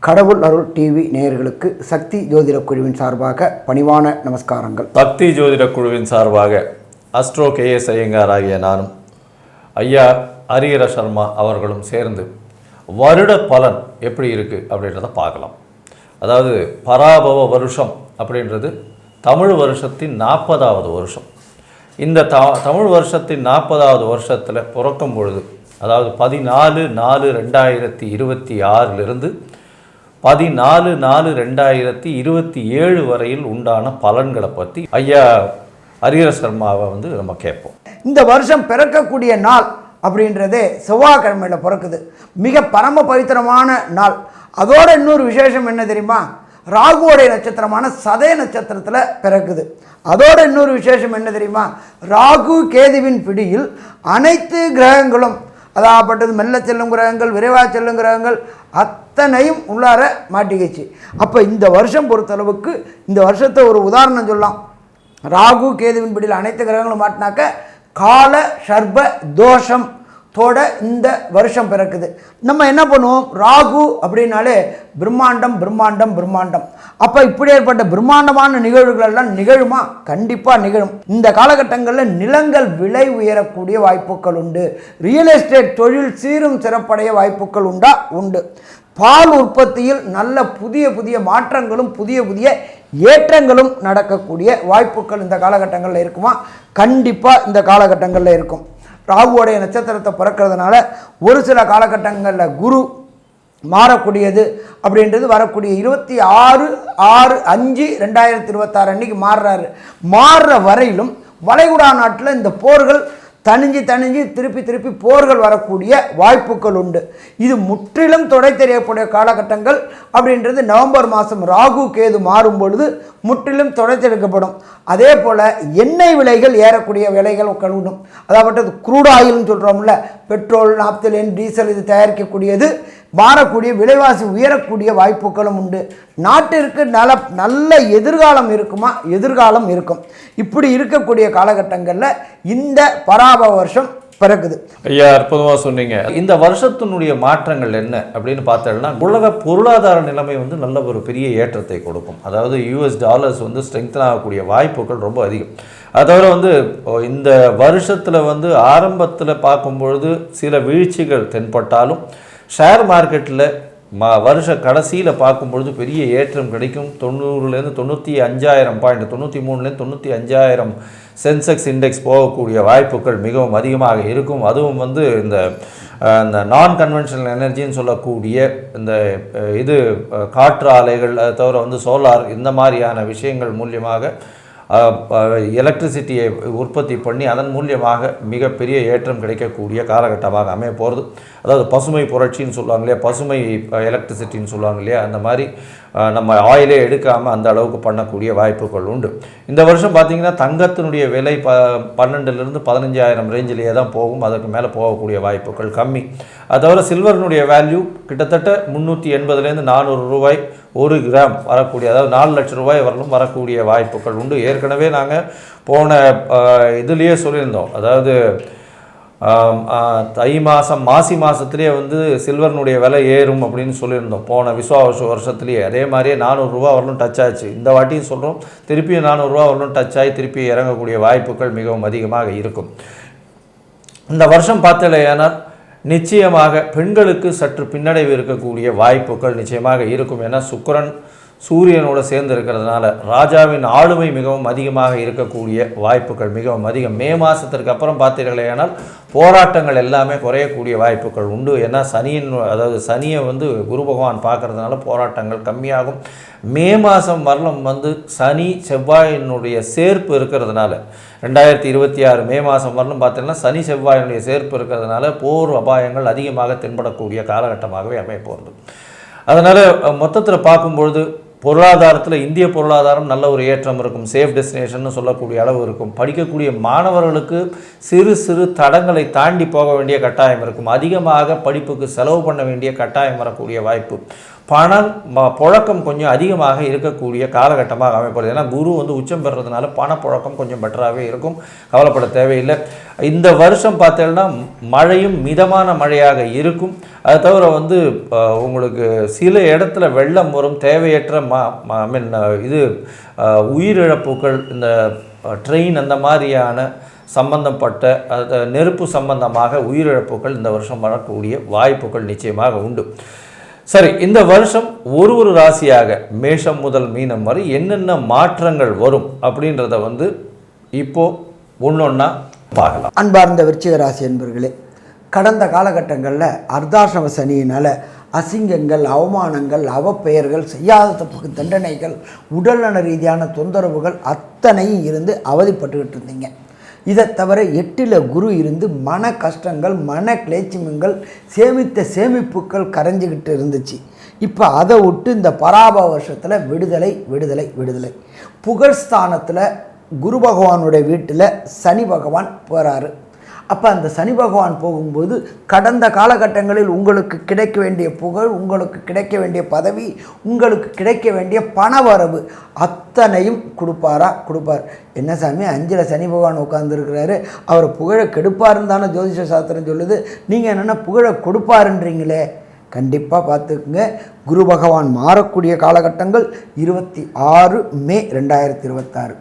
கடவுள் அருள் டிவி நேயர்களுக்கு சக்தி ஜோதிட குழுவின் சார்பாக பணிவான நமஸ்காரங்கள். சக்தி ஜோதிட குழுவின் சார்பாக அஸ்ட்ரோ KS ஐயங்கார் ஆகிய நானும் ஐயா ஹரிஹர சர்மா அவர்களும் சேர்ந்து வருட பலன் எப்படி இருக்குது அப்படின்றத பார்க்கலாம். அதாவது பராபவ வருஷம் அப்படின்றது தமிழ் வருஷத்தின் 40வது வருஷம். இந்த தமிழ் வருஷத்தின் 40வது வருஷத்தில் பிறக்கும் பொழுது, அதாவது 14/4/2026 14/4/2027 வரையில் உண்டான பலன்களை பற்றி ஐயா ஹரிஹர சர்மாவை நம்ம கேட்போம். இந்த வருஷம் பிறக்கக்கூடிய நாள் அப்படின்றதே செவ்வாய்க்கிழமையில் பிறக்குது. மிக பரம பவித்திரமான நாள். அதோட இன்னொரு விசேஷம் என்ன தெரியுமா? ராகுவோடைய நட்சத்திரமான சதய நட்சத்திரத்தில் பிறக்குது. அதோட இன்னொரு விசேஷம் என்ன தெரியுமா? ராகு கேதுவின் பிடியில் அனைத்து கிரகங்களும், அதாகப்பட்டது மெல்ல செல்லும் கிரகங்கள், விரைவாக செல்லும் கிரகங்கள் அத்தனையும் உள்ளார மாட்டிக்கிச்சு. அப்போ இந்த வருஷம் பொறுத்தளவுக்கு இந்த வருஷத்தை ஒரு உதாரணம் சொல்லலாம். ராகு கேதுவின் பிடியில் அனைத்து கிரகங்களும் மாட்டினாக்க கால சர்ப தோஷம் தோட இந்த வருஷம் பிறக்குது. நம்ம என்ன பண்ணுவோம்? ராகு அப்படின்னாலே பிரம்மாண்டம் பிரம்மாண்டம் பிரம்மாண்டம். அப்போ இப்படி ஏற்பட்ட பிரம்மாண்டமான நிகழ்வுகள் எல்லாம் நிகழுமா? கண்டிப்பாக நிகழும். இந்த காலகட்டங்களில் நிலங்கள் விலை உயரக்கூடிய வாய்ப்புகள் உண்டு. ரியல் எஸ்டேட் தொழில் சீரும் சிறப்படைய வாய்ப்புகள் உண்டு. பால் உற்பத்தியில் நல்ல புதிய புதிய மாற்றங்களும் புதிய புதிய ஏற்றங்களும் நடக்கக்கூடிய வாய்ப்புகள் இந்த காலகட்டங்களில் இருக்குமா? கண்டிப்பாக இந்த காலகட்டங்களில் இருக்கும். ராகுவோடைய நட்சத்திரத்தை பிறக்கிறதுனால ஒரு சில காலகட்டங்களில் குரு மாறக்கூடியது அப்படின்றது வரக்கூடிய 26/6/5/2026 அன்னைக்கு மாறுற வரையிலும் வளைகுடா நாட்டில் இந்த போர்கள் தணிஞ்சு திருப்பி போர்கள் வரக்கூடிய வாய்ப்புகள் உண்டு. இது முற்றிலும் தொடை தெரியக்கூடிய காலகட்டங்கள் அப்படின்றது நவம்பர் மாதம் ராகு கேது மாறும் பொழுது முற்றிலும் தொடை தெளிக்கப்படும். அதே போல் எண்ணெய் விலைகள் ஏறக்கூடிய விலைகள் கழுவிடும். அதாவது க்ரூட் ஆயில்னு சொல்கிறோம்ல, பெட்ரோல், நாப்தலின், டீசல் இது தயாரிக்கக்கூடியது மாறக்கூடிய விலைவாசி உயரக்கூடிய வாய்ப்புகளும் உண்டு. நாட்டிற்கு நல்ல எதிர்காலம் இருக்குமா? எதிர்காலம் இருக்கும். இப்படி இருக்கக்கூடிய காலகட்டங்களில் இந்த பராபவ வருஷம் பிறகுது. ஐயா, அற்புதமாக சொன்னீங்க. இந்த வருஷத்தினுடைய மாற்றங்கள் என்ன அப்படின்னு பார்த்தோம்னா, உலக பொருளாதார நிலைமை நல்ல ஒரு பெரிய ஏற்றத்தை கொடுக்கும். அதாவது US டாலர்ஸ் ஸ்ட்ரெங்தன் ஆகக்கூடிய வாய்ப்புகள் ரொம்ப அதிகம். அது தவிர இந்த வருஷத்தில் ஆரம்பத்தில் பார்க்கும்பொழுது சில வீழ்ச்சிகள் தென்பட்டாலும் ஷேர் மார்க்கெட்டில் வருஷ கடைசியில் பார்க்கும்பொழுது பெரிய ஏற்றம் கிடைக்கும். 90லேருந்து 95,000 பாயிண்ட், 93லேருந்து 95,000 சென்செக்ஸ் இண்டெக்ஸ் போகக்கூடிய வாய்ப்புகள் மிகவும் அதிகமாக இருக்கும். அதுவும் இந்த நான் கன்வென்ஷனல் எனர்ஜின்னு சொல்லக்கூடிய இந்த காற்று ஆலைகள், அது தவிர சோலார், இந்த மாதிரியான விஷயங்கள் மூலியமாக எலக்ட்ரிசிட்டியை உற்பத்தி பண்ணி அதன் மூலியமாக மிகப்பெரிய ஏற்றம் கிடைக்கக்கூடிய காலகட்டமாக அமைய போகிறது. அதாவது பசுமை புரட்சின்னு சொல்லுவாங்க இல்லையா, பசுமை எலக்ட்ரிசிட்டின்னு சொல்லுவாங்க இல்லையா, அந்த மாதிரி நம்ம ஆயிலே எடுக்காமல் அந்த அளவுக்கு பண்ணக்கூடிய வாய்ப்புகள் உண்டு. இந்த வருஷம் பார்த்திங்கன்னா தங்கத்தினுடைய விலை 12,000 to 15,000 ரேஞ்சிலேயே தான் போகும். அதற்கு மேலே போகக்கூடிய வாய்ப்புகள் கம்மி. அது தவிர சில்வரினுடைய வேல்யூ கிட்டத்தட்ட 380லேருந்து 400 ரூபாய் 1 கிராம் வரக்கூடிய, அதாவது 4 லட்சம் ரூபாய் வரலும் வரக்கூடிய வாய்ப்புகள் உண்டு. ஏற்கனவே நாங்கள் போன இதுலேயே சொல்லியிருந்தோம். அதாவது மாசி மாதத்துலேயே சில்வர்னுடைய விலை ஏறும் அப்படின்னு சொல்லியிருந்தோம் போன வருஷத்துலேயே. அதே மாதிரியே 400 ரூபா வரலும் டச் ஆச்சு. இந்த வாட்டியும் சொல்கிறோம், திருப்பியும் 400 ரூபா வரலும் டச் ஆகி திருப்பி இறங்கக்கூடிய வாய்ப்புகள் மிகவும் அதிகமாக இருக்கும். இந்த வருஷம் பார்த்தலையானால் நிச்சயமாக பெண்களுக்கு சற்று பின்னடைவு இருக்கக்கூடிய வாய்ப்புகள் நிச்சயமாக இருக்கும். ஏன்னா சுக்கிரன் சூரியனோடு சேர்ந்து இருக்கிறதுனால ராஜாவின் ஆளுமை மிகவும் அதிகமாக இருக்கக்கூடிய வாய்ப்புகள் மிகவும் அதிகம். மே மாதத்திற்கு அப்புறம் பார்த்தீர்களேனால் போராட்டங்கள் எல்லாமே குறையக்கூடிய வாய்ப்புகள் உண்டு. ஏன்னா சனியை குரு பகவான் பார்க்கறதுனால போராட்டங்கள் கம்மியாகும். மே மாதம் வரலும் சனி செவ்வாயினுடைய சேர்ப்பு இருக்கிறதுனால 2026 மே மாதம் வரலும் பார்த்தீங்கன்னா சனி செவ்வாயினுடைய சேர்ப்பு இருக்கிறதுனால போர் அபாயங்கள் அதிகமாக தென்படக்கூடிய காலகட்டமாகவே அமைய போகிறது. அதனால் மொத்தத்தில் பார்க்கும்பொழுது பொருளாதாரத்தில் இந்திய பொருளாதாரம் நல்ல ஒரு ஏற்றம் இருக்கும். சேஃப் டெஸ்டினேஷன் சொல்லக்கூடிய அளவு இருக்கும். படிக்கக்கூடிய மாணவர்களுக்கு சிறு தடங்களை தாண்டி போக வேண்டிய கட்டாயம் இருக்கும். அதிகமாக படிப்புக்கு செலவு பண்ண வேண்டிய கட்டாயம் வரக்கூடிய வாய்ப்பு. புழக்கம் கொஞ்சம் அதிகமாக இருக்கக்கூடிய காலகட்டமாக அமைப்படுது. ஏன்னா குரு வந்து உச்சம் பெறுறதுனால பணப்புழக்கம் கொஞ்சம் பெட்டராகவே இருக்கும், கவலைப்பட தேவையில்லை. இந்த வருஷம் பார்த்தீங்கன்னா மழையும் மிதமான மழையாக இருக்கும். அது தவிர வந்து உங்களுக்கு சில இடத்துல வெள்ளம் வரும், தேவையற்ற உயிரிழப்புகள், இந்த ட்ரெயின் அந்த மாதிரியான சம்பந்தப்பட்ட நெருப்பு சம்பந்தமாக உயிரிழப்புகள் இந்த வருஷம் வரக்கூடிய வாய்ப்புகள் நிச்சயமாக உண்டு. சரி, இந்த வருஷம் ஒரு ராசியாக மேஷம் முதல் மீனம் வரை என்னென்ன மாற்றங்கள் வரும் அப்படின்றத வந்து இப்போ ஒன்றொன்னா பார்க்கலாம். அன்பார்ந்த விருச்சிக ராசி என்பர்களே, கடந்த காலகட்டங்களில் அர்த்தாசிரம சனியினால் அசிங்கங்கள், அவமானங்கள், அவப்பெயர்கள், செய்யாத தப்புக்கு தண்டனைகள், உடல்நல ரீதியான தொந்தரவுகள் அத்தனையும் இருந்து அவதிப்பட்டுக்கிட்டு இருந்தீங்க. இதை தவிர 8ல் குரு இருந்து மன கஷ்டங்கள், மன கிளேச்சிமங்கள், சேமித்த சேமிப்புகள் கரைஞ்சிக்கிட்டு இருந்துச்சு. இப்போ அதை விட்டு இந்த பராப வருஷத்தில் விடுதலை விடுதலை விடுதலை. புகழ்ஸ்தானத்தில் குரு பகவானுடைய வீட்டில் சனி பகவான் போகிறாரு. அப்போ அந்த சனி பகவான் போகும்போது கடந்த காலகட்டங்களில் உங்களுக்கு கிடைக்க வேண்டிய புகழ், உங்களுக்கு கிடைக்க வேண்டிய பதவி, உங்களுக்கு கிடைக்க வேண்டிய பண வரவு அத்தனையும் கொடுப்பார். என்ன சாமி 5ல் சனி பகவான் உட்கார்ந்துருக்கிறாரு, அவர் புகழை கெடுப்பாருன்னு தானே ஜோதிஷ சாஸ்திரம் சொல்லுது, நீங்கள் என்னென்னா புகழை கொடுப்பாருன்றீங்களே. கண்டிப்பாக பார்த்துக்குங்க, குரு பகவான் மாறக்கூடிய காலகட்டங்கள் 26 மே 2026.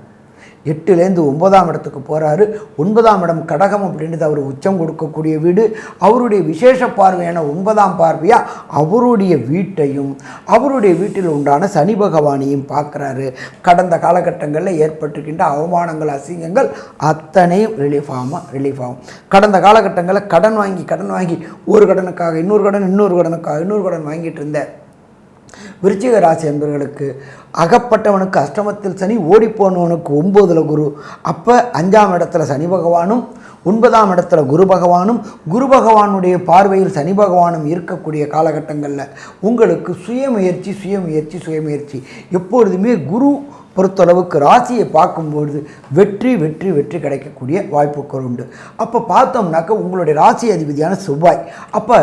8லேருந்து 9ஆம் இடத்துக்கு போகிறாரு. 9ஆம் இடம் கடகம் அப்படின்றது அவர் உச்சம் கொடுக்கக்கூடிய வீடு. அவருடைய விசேஷ பார்வையான 9ஆம் பார்வையாக அவருடைய வீட்டையும் அவருடைய வீட்டில் உண்டான சனி பகவானையும் பார்க்குறாரு. கடந்த காலகட்டங்களில் ஏற்பட்டிருக்கின்ற அவமானங்கள், அசிங்கங்கள் அத்தனையும் ரிலீஃப் ஆகும். கடந்த காலகட்டங்களில் கடன் வாங்கி ஒரு கடனுக்காக இன்னொரு கடன் வாங்கிட்டு இருந்த விருச்சிக ராசி என்பவர்களுக்கு அகப்பட்டவனுக்கு அஷ்டமத்தில் சனி, ஓடிப்போனவனுக்கு 9ல் குரு. அப்போ 5ஆம் இடத்துல சனி பகவானும் 9ஆம் இடத்துல குரு பகவானுடைய பார்வையில் சனி பகவானும் இருக்கக்கூடிய காலகட்டங்களில் உங்களுக்கு சுயமுயற்சி எப்பொழுதுமே குரு பொறுத்தளவுக்கு ராசியை பார்க்கும்பொழுது வெற்றி கிடைக்கக்கூடிய வாய்ப்புகள் உண்டு. அப்போ பார்த்தோம்னாக்க உங்களுடைய ராசி அதிபதியான செவ்வாய். அப்போ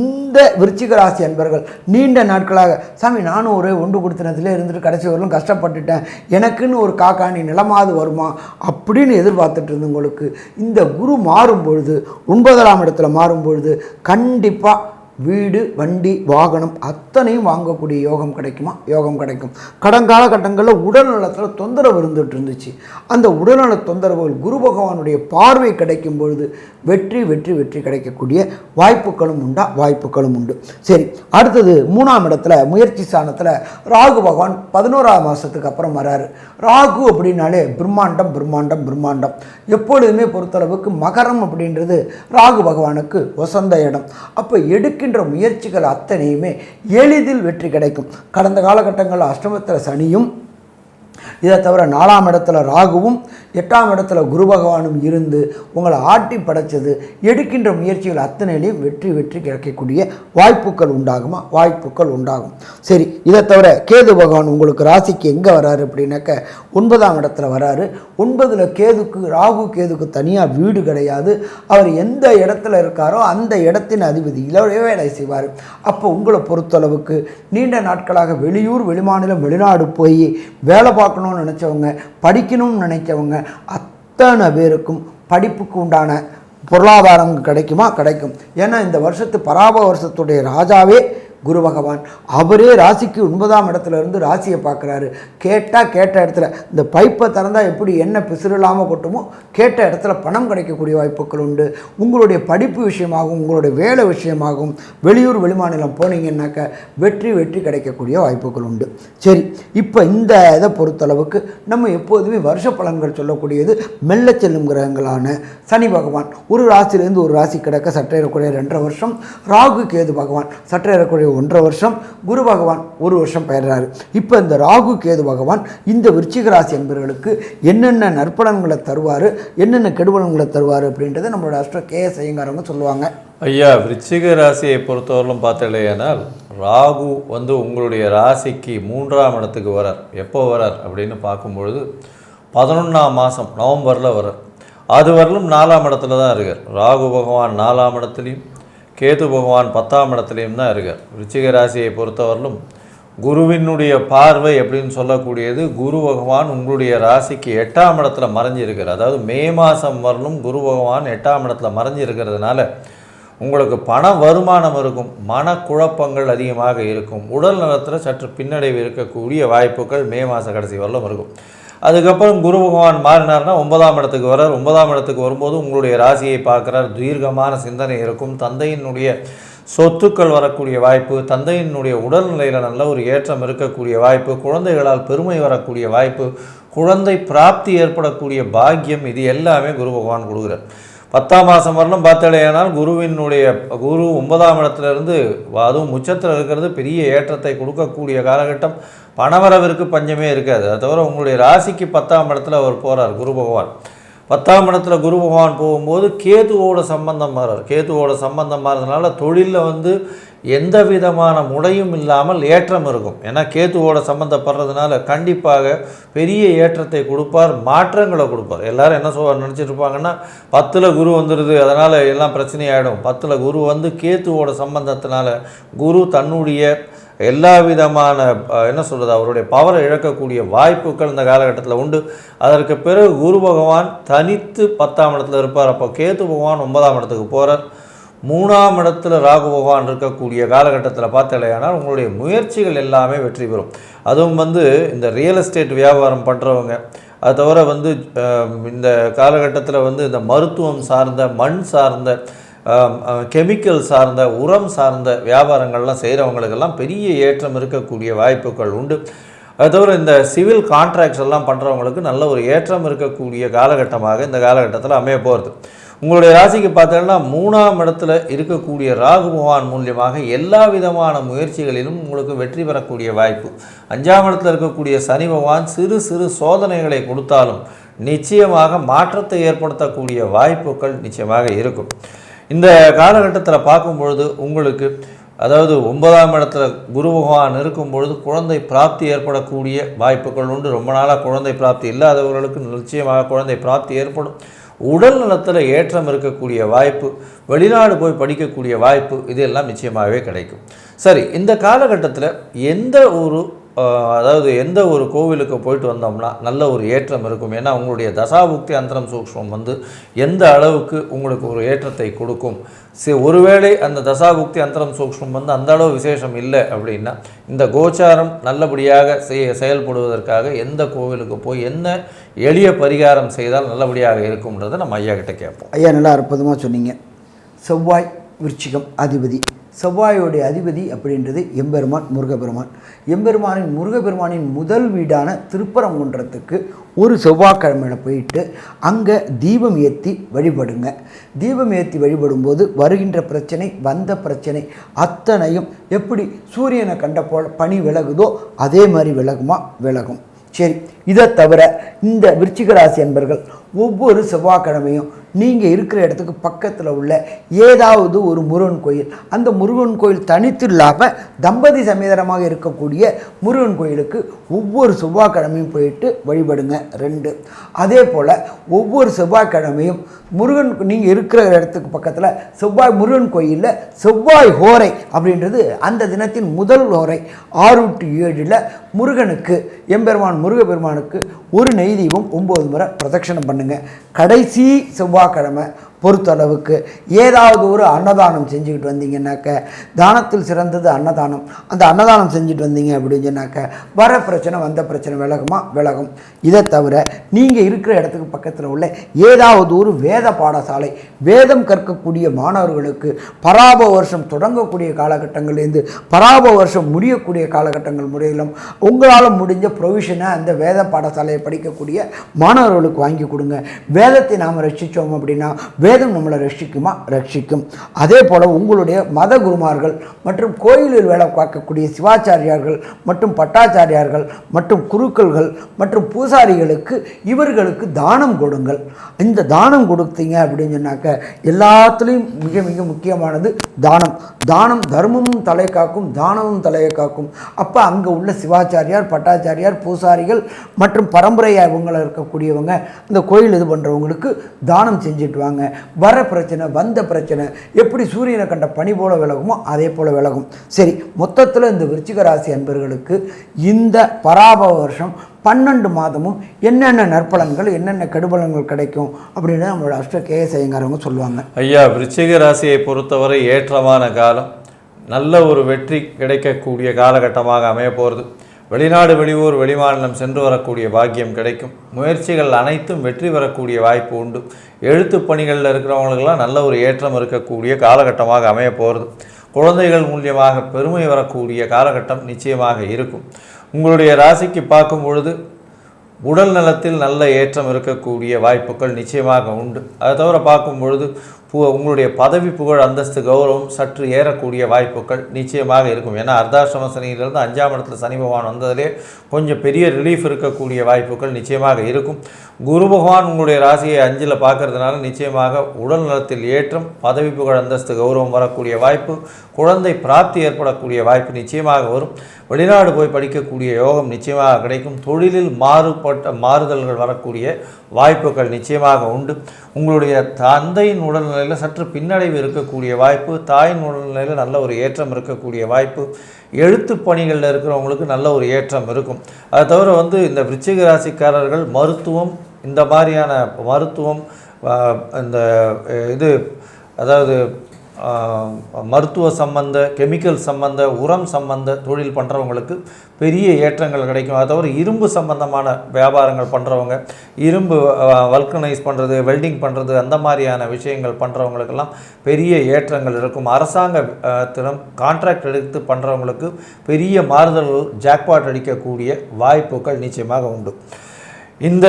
இந்த விருச்சிக ராசி அன்பர்கள் நீண்ட நாட்களாக சாமி நானும் ஒரு ஒன்று கொடுத்தனத்திலே இருந்துட்டு கடைசி வரலும் கஷ்டப்பட்டுட்டேன், எனக்குன்னு ஒரு காக்காணி நிலமாவது வருமா அப்படின்னு எதிர்பார்த்துட்டு இருந்தவங்களுக்கு இந்த குரு மாறும்பொழுது 9ஆம் இடத்துல மாறும்பொழுது கண்டிப்பாக வீடு, வண்டி, வாகனம் அத்தனையும் வாங்கக்கூடிய யோகம் கிடைக்கும். கடங்காலகட்டங்களில் உடல் நலத்தில் தொந்தரவு இருந்துட்டு அந்த உடல்நல தொந்தரவுகள் குரு பகவானுடைய பார்வை கிடைக்கும் பொழுது வெற்றி கிடைக்கக்கூடிய வாய்ப்புகளும் உண்டு. சரி, அடுத்தது 3ஆம் இடத்துல முயற்சி ஸ்தானத்தில் ராகு பகவான் 11ஆம் மாதத்துக்கு அப்புறம் வராரு. ராகு அப்படின்னாலே பிரம்மாண்டம். எப்பொழுதுமே பொறுத்தளவுக்கு மகரம் அப்படின்றது ராகு பகவானுக்கு வசந்த இடம். அப்போ எடுக்கின்ற முயற்சிகள் அத்தனையுமே எளிதில் வெற்றி கிடைக்கும். கடந்த காலகட்டங்களில் அஷ்டமத்தில் சனியும், இதை தவிர 4ஆம் இடத்துல ராகுவும் 8ஆம் இடத்துல குரு பகவானும் இருந்து உங்களை ஆட்டி படைச்சது எடுக்கின்ற முயற்சிகள் அத்தனையிலையும் வெற்றி கிடைக்கக்கூடிய வாய்ப்புகள் உண்டாகும். சரி, இதை தவிர கேது பகவான் உங்களுக்கு ராசிக்கு எங்கே வராரு அப்படின்னாக்க 9ஆம் இடத்துல வராரு. 9ல் ராகு கேதுக்கு தனியாக வீடு கிடையாது. அவர் எந்த இடத்துல இருக்காரோ அந்த இடத்தின் அதிபதி வேலை செய்வார். அப்போ உங்களை பொறுத்தளவுக்கு நீண்ட நாட்களாக வெளியூர், வெளிமாநிலம், வெளிநாடு போய் வேலை பார்க்கணும்னு நினச்சவங்க, படிக்கணும்னு நினைச்சவங்க அத்தனை பேருக்கும் படிப்புக்கு உண்டான பொருளாதாரம் கிடைக்கும். ஏன்னா இந்த வருஷத்து பராப வருஷத்துடைய ராஜாவே குரு பகவான். அவரே ராசிக்கு 9ஆம் இடத்துல இருந்து ராசியை பார்க்குறாரு. கேட்ட இடத்துல இந்த பைப்பை திறந்தால் எப்படி என்ன பிசுறு இல்லாமல் கொட்டுமோ கேட்ட இடத்துல பணம் கிடைக்கக்கூடிய வாய்ப்புகள் உண்டு. உங்களுடைய படிப்பு விஷயமாகவும் உங்களுடைய வேலை விஷயமாகவும் வெளியூர், வெளிமாநிலம் போனீங்கன்னாக்க வெற்றி கிடைக்கக்கூடிய வாய்ப்புகள் உண்டு. சரி, இப்போ இந்த இதை பொறுத்தளவுக்கு நம்ம எப்போதுமே வருஷ பலன்கள் சொல்லக்கூடியது மெல்ல செல்லும் கிரகங்களான சனி பகவான் ஒரு ராசியிலேருந்து ஒரு ராசி கிடக்க சற்றேறக்கூடிய 2.5 வருஷம், ராகு கேது பகவான் சற்றேறக்கூடிய 1.5 வருஷம், குரு பகவான் 1 வருஷம் பெயர்றாரு. இப்போ இந்த ராகு கேது பகவான் இந்த விருச்சிக ராசி என்பவர்களுக்கு என்னென்ன நற்பலன்களை தருவார், என்னென்ன கெடுபலன்களை தருவார் அப்படின்றத நம்மளோட அஸ்ட்ரோ கேஎஸ் ஐயங்காரவங்க சொல்லுவாங்க. ஐயா, விருச்சிக ராசியை பொறுத்தவரையிலும் பார்த்தலையானால் ராகு வந்து உங்களுடைய ராசிக்கு 3ஆம் இடத்துக்கு வரார். எப்போ வரார் அப்படின்னு பார்க்கும்பொழுது 11ஆம் மாதம் நவம்பரில் வரார். அது வரலும் 4ஆம் இடத்துல தான் இருக்கார். ராகு பகவான் 4ஆம் இடத்துலையும் கேது பகவான் 10ஆம் இடத்துலையும் தான் இருக்கார். விருச்சிக ராசியை பொறுத்தவரையிலும் குருவினுடைய பார்வை அப்படின்னு சொல்லக்கூடியது குரு பகவான் உங்களுடைய ராசிக்கு 8ஆம் இடத்துல மறைஞ்சிருக்கிறார். அதாவது மே மாதம் வரலும் குரு பகவான் 8ஆம் இடத்துல மறைஞ்சிருக்கிறதுனால உங்களுக்கு பண வருமானம் இருக்கும், மனக்குழப்பங்கள் அதிகமாக இருக்கும், உடல் நலத்தில் சற்று பின்னடைவு இருக்கக்கூடிய வாய்ப்புகள் மே மாத கடைசி வரலும் இருக்கும். அதுக்கப்புறம் குரு பகவான் மாறினார்னா 9ஆம் இடத்துக்கு வரார். 9ஆம் இடத்துக்கு வரும்போது உங்களுடைய ராசியை பார்க்குறார். தீர்க்கமான சிந்தனை இருக்கும். தந்தையினுடைய சொத்துக்கள் வரக்கூடிய வாய்ப்பு, தந்தையினுடைய உடல்நிலையில் நல்ல ஒரு ஏற்றம் இருக்கக்கூடிய வாய்ப்பு, குழந்தைகளால் பெருமை வரக்கூடிய வாய்ப்பு, குழந்தை பிராப்தி ஏற்படக்கூடிய பாக்கியம், இது எல்லாமே குரு பகவான் கொடுக்குறார். 10ஆம் மாதம் வரலும் பார்த்தாலேயானால் குரு 9ஆம் இடத்துலேருந்து அதுவும் உச்சத்தில் இருக்கிறது பெரிய ஏற்றத்தை கொடுக்கக்கூடிய காலகட்டம். பணவரவிற்கு பஞ்சமே இருக்காது. அது தவிர உங்களுடைய ராசிக்கு 10ஆம் இடத்துல அவர் போகிறார் குரு பகவான். 10ஆம் இடத்துல குரு பகவான் போகும்போது கேதுவோட சம்பந்தம் மாறார். கேதுவோட சம்பந்தம் மாறதுனால தொழிலில் எந்த விதமான முடையும் இல்லாமல் ஏற்றம் இருக்கும். ஏன்னா கேதுவோட சம்பந்தப்படுறதுனால கண்டிப்பாக பெரிய ஏற்றத்தை கொடுப்பார், மாற்றங்களை கொடுப்பார். எல்லாரும் என்ன நினச்சிட்டு இருப்பாங்கன்னா 10ல் குரு வந்துடுது அதனால் எல்லாம் பிரச்சனையாயிடும். 10ல் குரு கேதுவோட சம்பந்தத்தினால குரு தன்னுடைய எல்லா விதமான அவருடைய பவரை இழக்கக்கூடிய வாய்ப்புகள் இந்த காலகட்டத்தில் உண்டு. அதற்கு பிறகு குரு பகவான் தனித்து 10ஆம் இடத்துல இருப்பார். அப்போ கேது பகவான் 9ஆம் இடத்துக்கு போகிறார். 3ஆம் இடத்துல ராகு பகவான் இருக்கக்கூடிய காலகட்டத்தில் பார்த்தாலேயானால் உங்களுடைய முயற்சிகள் எல்லாமே வெற்றி பெறும். அதுவும் இந்த ரியல் எஸ்டேட் வியாபாரம் பண்ணுறவங்க, அது தவிர இந்த காலகட்டத்தில் இந்த மருத்துவம் சார்ந்த, மண் சார்ந்த, கெமிக்கல் சார்ந்த, உரம் சார்ந்த வியாபாரங்கள்லாம் செய்கிறவங்களுக்கெல்லாம் பெரிய ஏற்றம் இருக்கக்கூடிய வாய்ப்புகள் உண்டு. அது தவிர இந்த சிவில் கான்ட்ராக்ட்ஸ் எல்லாம் பண்ணுறவங்களுக்கு நல்ல ஒரு ஏற்றம் இருக்கக்கூடிய காலகட்டமாக இந்த காலகட்டத்தில் அமைய போகிறது. உங்களுடைய ராசிக்கு பார்த்தீங்கன்னா 3ஆம் இடத்துல இருக்கக்கூடிய ராகு பகவான் மூலியமாக எல்லா விதமான முயற்சிகளிலும் உங்களுக்கு வெற்றி பெறக்கூடிய வாய்ப்பு. 5ஆம் இடத்துல இருக்கக்கூடிய சனி பகவான் சிறு சிறு சோதனைகளை கொடுத்தாலும் நிச்சயமாக மாற்றத்தை ஏற்படுத்தக்கூடிய வாய்ப்புகள் நிச்சயமாக இருக்கும். இந்த காலகட்டத்தில் பார்க்கும்பொழுது உங்களுக்கு அதாவது 9ஆம் இடத்துல குரு பகவான் இருக்கும்பொழுது குழந்தை பிராப்தி ஏற்படக்கூடிய வாய்ப்புகள் உண்டு. ரொம்ப நாளாக குழந்தை பிராப்தி இல்லாதவர்களுக்கு நிச்சயமாக குழந்தை பிராப்தி ஏற்படும். உடல் நலத்தில் ஏற்றம் இருக்கக்கூடிய வாய்ப்பு, வெளிநாடு போய் படிக்கக்கூடிய வாய்ப்பு, இதெல்லாம் நிச்சயமாகவே கிடைக்கும். சரி, இந்த காலகட்டத்தில் எந்த ஒரு கோவிலுக்கு போயிட்டு வந்தோம்னா நல்ல ஒரு ஏற்றம் இருக்கும். ஏன்னா உங்களுடைய தசாபுக்தி அந்தரம் சூக்ஷ்மம் எந்த அளவுக்கு உங்களுக்கு ஒரு ஏற்றத்தை கொடுக்கும். ஒருவேளை அந்த தசாபுக்தி அந்தரம் சூக்ஷ்மம் அந்த அளவு விசேஷம் இல்லை அப்படின்னா இந்த கோச்சாரம் நல்லபடியாக செயல்படுவதற்காக எந்த கோவிலுக்கு போய் என்ன எளிய பரிகாரம் செய்தால் நல்லபடியாக இருக்கும்ன்றதை நம்ம ஐயா கிட்ட கேட்போம். ஐயா நல்லா அற்புதமாக சொன்னீங்க. செவ்வாய் விருச்சிகம் அதிபதி. செவ்வாயோடைய அதிபதி அப்படின்றது எம்பெருமான் முருகப்பெருமான். முருகப்பெருமானின் முதல் வீடான திருப்பரங்குன்றத்துக்கு ஒரு செவ்வாய்க்கிழமையில் போயிட்டு அங்கே தீபம் ஏற்றி வழிபடுங்க. தீபம் ஏற்றி வழிபடும்போது வருகின்ற பிரச்சனை, வந்த பிரச்சனை அத்தனையும் எப்படி சூரியனை கண்ட போல் பனி விலகுதோ அதே மாதிரி விலகும். சரி, இதை தவிர இந்த விருச்சிக ராசி அன்பர்கள் ஒவ்வொரு செவ்வாய்க்கிழமையும் நீங்கள் இருக்கிற இடத்துக்கு பக்கத்தில் உள்ள ஏதாவது ஒரு முருகன் கோயில், அந்த முருகன் கோயில் தனித்து இல்லாமல் தம்பதி சமேதனமாக இருக்கக்கூடிய முருகன் கோயிலுக்கு ஒவ்வொரு செவ்வாய்க்கிழமையும் போயிட்டு வழிபடுங்க. 2, அதே போல் ஒவ்வொரு செவ்வாய்க்கிழமையும் நீங்கள் இருக்கிற இடத்துக்கு பக்கத்தில் முருகன் கோயிலில் செவ்வாய் ஹோரை அப்படின்றது அந்த தினத்தின் முதல் ஹோரை 6 to 7 முருகனுக்கு, எம்பெருமான் முருகப்பெருமானுக்கு ஒரு நெய் தீபம் 9 முறை பிரதட்சணம் பண்ணுங்க. கடைசி செவ்வாய்க்கிழமை பொறுத்தளவுக்கு ஏதாவது ஒரு அன்னதானம் செஞ்சுக்கிட்டு வந்தீங்கன்னாக்க, தானத்தில் சிறந்தது அன்னதானம், அந்த அன்னதானம் செஞ்சுட்டு வந்தீங்க அப்படின்னு சொன்னாக்க வர பிரச்சனை, வந்த பிரச்சனை விலகும். இதை தவிர நீங்கள் இருக்கிற இடத்துக்கு பக்கத்தில் உள்ள ஏதாவது ஒரு வேத பாடசாலை, வேதம் கற்கக்கூடிய மாணவர்களுக்கு பராப வருஷம் தொடங்கக்கூடிய காலகட்டங்கள்லேருந்து பராப வருஷம் முடியக்கூடிய காலகட்டங்கள் முறையிலும் உங்களால் முடிஞ்ச ப்ரொவிஷனை அந்த வேத பாடசாலையை படிக்கக்கூடிய மாணவர்களுக்கு வாங்கி கொடுங்க. வேதத்தை நாம் ரட்சித்தோம் அப்படின்னா வேதம் நம்மளை ரட்சிக்கும். அதே போல் உங்களுடைய மத குருமார்கள் மற்றும் கோயிலில் வேலை பார்க்கக்கூடிய சிவாச்சாரியார்கள் மற்றும் பட்டாச்சாரியார்கள் மற்றும் குருக்கள்கள் மற்றும் பூசாரிகளுக்கு இவர்களுக்கு தானம் கொடுங்கள். இந்த தானம் கொடுத்தீங்க அப்படின்னு சொன்னாக்க எல்லாத்துலேயும் மிக மிக முக்கியமானது தானம் தர்மமும் தலை காக்கும், தானமும் தலையை காக்கும். அப்போ அங்கே உள்ள சிவாச்சாரியார், பட்டாச்சாரியார், பூசாரிகள் மற்றும் பரம்பரையாக இவங்களை இருக்கக்கூடியவங்க இந்த கோயில் இது பண்ணுறவங்களுக்கு தானம் செஞ்சுட்டு வாங்க. வர பிரச்சனை வந்த பிரச்சனை எப்படி சூரியனை கண்ட பனி போல விலகுமோ அதே போல் விலகும். சரி, மொத்தத்தில் இந்த விருச்சிக ராசி அன்பர்களுக்கு இந்த பராபவ வருஷம் 12 மாதமும் என்னென்ன நற்பலன்கள் என்னென்ன கெடுபலன்கள் கிடைக்கும் அப்படின்னு நம்மளோட அஷ்ட கேஎஸ் ஐயங்காரவங்க சொல்லுவாங்க. ஐயா, விருச்சிக ராசியை பொறுத்தவரை ஏற்றமான காலம், நல்ல ஒரு வெற்றி கிடைக்கக்கூடிய காலகட்டமாக அமைய போகிறது. வெளிநாடு வெளியூர் வெளிமாநிலம் சென்று வரக்கூடிய பாக்கியம் கிடைக்கும். முயற்சிகள் அனைத்தும் வெற்றி பெறக்கூடிய வாய்ப்பு உண்டு. எழுத்து பணிகளில் இருக்கிறவங்களுக்கெல்லாம் நல்ல ஒரு ஏற்றம் இருக்கக்கூடிய காலகட்டமாக அமைய போகிறது. குழந்தைகள் மூலியமாக பெருமை வரக்கூடிய காலகட்டம் நிச்சயமாக இருக்கும். உங்களுடைய ராசிக்கு பார்க்கும் பொழுது உடல் நலத்தில் நல்ல ஏற்றம் இருக்கக்கூடிய வாய்ப்புகள் நிச்சயமாக உண்டு. அதை தவிர பார்க்கும் பொழுது உங்களுடைய பதவி புகழ் அந்தஸ்து கௌரவம் சற்று ஏறக்கூடிய வாய்ப்புகள் நிச்சயமாக இருக்கும். ஏன்னா அர்த்தாஷ்டம சனியிலிருந்து 5ஆம் இடத்துல சனி பகவான் வந்ததிலே கொஞ்சம் பெரிய ரிலீஃப் இருக்கக்கூடிய வாய்ப்புகள் நிச்சயமாக இருக்கும். குரு பகவான் உங்களுடைய ராசியை 5ல் பார்க்கறதுனால நிச்சயமாக உடல் நலத்தில் ஏற்றம், பதவி புகழ் அந்தஸ்து கௌரவம் வரக்கூடிய வாய்ப்பு, குழந்தை பிராப்தி ஏற்படக்கூடிய வாய்ப்பு நிச்சயமாக வரும். வெளிநாடு போய் படிக்கக்கூடிய யோகம் நிச்சயமாக கிடைக்கும். தொழிலில் மாறுதல்கள் வரக்கூடிய வாய்ப்புகள் நிச்சயமாக உண்டு. உங்களுடைய தந்தையின் உடல்நிலையில் சற்று பின்னடைவு இருக்கக்கூடிய வாய்ப்பு, தாயின் உடல்நிலையில் நல்ல ஒரு ஏற்றம் இருக்கக்கூடிய வாய்ப்பு, எழுத்து பணிகளில் இருக்கிறவங்களுக்கு நல்ல ஒரு ஏற்றம் இருக்கும். அதை தவிர இந்த விருச்சிக ராசிக்காரர்கள் மருத்துவம், இந்த மாதிரியான மருத்துவம், இந்த இது அதாவது மருத்துவ சம்பந்த, கெமிக்கல் சம்பந்த, உரம் சம்பந்த தொழில் பண்ணுறவங்களுக்கு பெரிய ஏற்றங்கள் கிடைக்கும். அதை தவிர இரும்பு சம்பந்தமான வியாபாரங்கள் பண்ணுறவங்க, இரும்பு வல்கனைஸ் பண்ணுறது, வெல்டிங் பண்ணுறது, அந்த மாதிரியான விஷயங்கள் பண்ணுறவங்களுக்கெல்லாம் பெரிய ஏற்றங்கள் இருக்கும். அரசாங்கத்திடம் கான்ட்ராக்ட் எடுத்து பண்ணுறவங்களுக்கு பெரிய மாறுதல்கள், ஜாக்பாட் அடிக்கக்கூடிய வாய்ப்புகள் நிச்சயமாக உண்டு. இந்த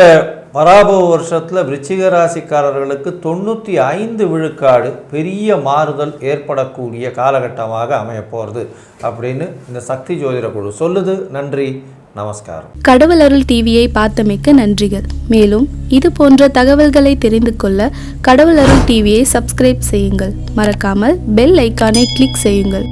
பராபவ வருஷத்தில் விருச்சிக ராசிக்காரர்களுக்கு 95 விழுக்காடு பெரிய மாறுதல் ஏற்படக்கூடிய காலகட்டமாக அமைய போகிறது அப்படின்னு இந்த சக்தி ஜோதிட குழு சொல்லுது. நன்றி, நமஸ்காரம். கடவுள் அருள் டிவியை பார்த்தமைக்க நன்றிகள். மேலும் இது போன்ற தகவல்களை தெரிந்து கொள்ள கடவுள் அருள் டிவியை சப்ஸ்கிரைப் செய்யுங்கள். மறக்காமல் பெல் ஐக்கானை கிளிக் செய்யுங்கள்.